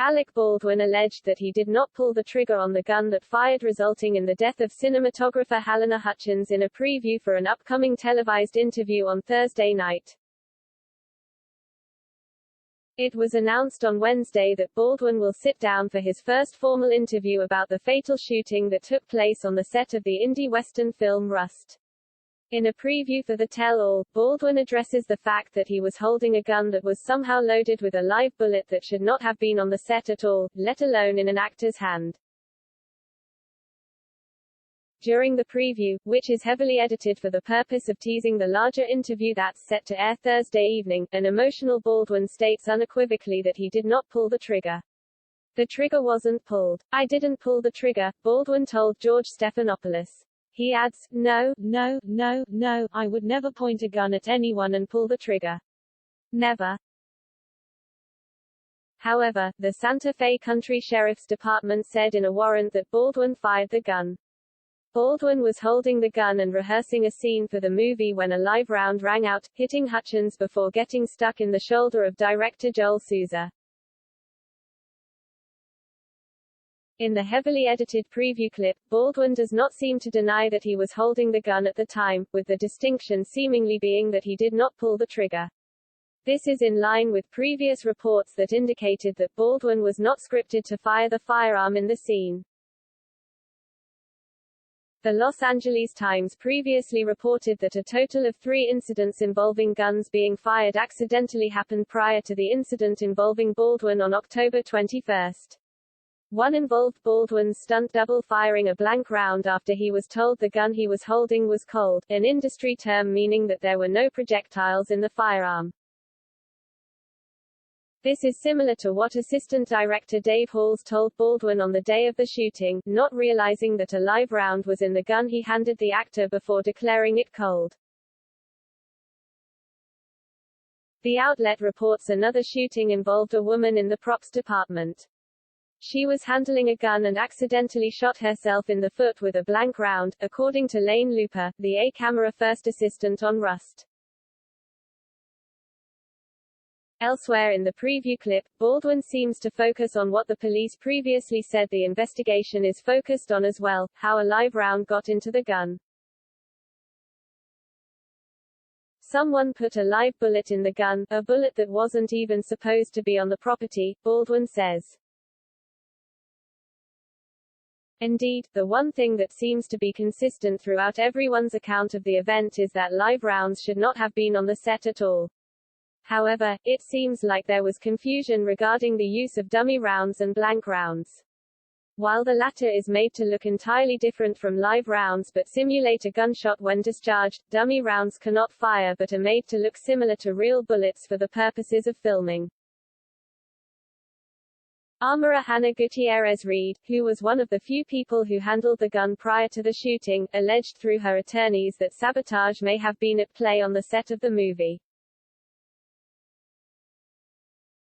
Alec Baldwin alleged that he did not pull the trigger on the gun that fired, resulting in the death of cinematographer Halyna Hutchins in a preview for an upcoming televised interview on Thursday night. It was announced on Wednesday that Baldwin will sit down for his first formal interview about the fatal shooting that took place on the set of the indie western film Rust. In a preview for the tell-all, Baldwin addresses the fact that he was holding a gun that was somehow loaded with a live bullet that should not have been on the set at all, let alone in an actor's hand. During the preview, which is heavily edited for the purpose of teasing the larger interview that's set to air Thursday evening, an emotional Baldwin states unequivocally that he did not pull the trigger. The trigger wasn't pulled. I didn't pull the trigger, Baldwin told George Stephanopoulos. He adds, no, I would never point a gun at anyone and pull the trigger. Never. However, the Santa Fe County Sheriff's Department said in a warrant that Baldwin fired the gun. Baldwin was holding the gun and rehearsing a scene for the movie when a live round rang out, hitting Hutchins before getting stuck in the shoulder of director Joel Souza. In the heavily edited preview clip, Baldwin does not seem to deny that he was holding the gun at the time, with the distinction seemingly being that he did not pull the trigger. This is in line with previous reports that indicated that Baldwin was not scripted to fire the firearm in the scene. The Los Angeles Times previously reported that a total of 3 incidents involving guns being fired accidentally happened prior to the incident involving Baldwin on October 21. One involved Baldwin's stunt double firing a blank round after he was told the gun he was holding was cold, an industry term meaning that there were no projectiles in the firearm. This is similar to what assistant director Dave Halls told Baldwin on the day of the shooting, not realizing that a live round was in the gun he handed the actor before declaring it cold. The outlet reports another shooting involved a woman in the props department. She was handling a gun and accidentally shot herself in the foot with a blank round, according to Lane Looper, the A-camera first assistant on Rust. Elsewhere in the preview clip, Baldwin seems to focus on what the police previously said the investigation is focused on as well, how a live round got into the gun. Someone put a live bullet in the gun, a bullet that wasn't even supposed to be on the property, Baldwin says. Indeed, the one thing that seems to be consistent throughout everyone's account of the event is that live rounds should not have been on the set at all. However, it seems like there was confusion regarding the use of dummy rounds and blank rounds. While the latter is made to look entirely different from live rounds but simulate a gunshot when discharged, dummy rounds cannot fire but are made to look similar to real bullets for the purposes of filming. Armorer Hannah Gutierrez Reed, who was one of the few people who handled the gun prior to the shooting, alleged through her attorneys that sabotage may have been at play on the set of the movie.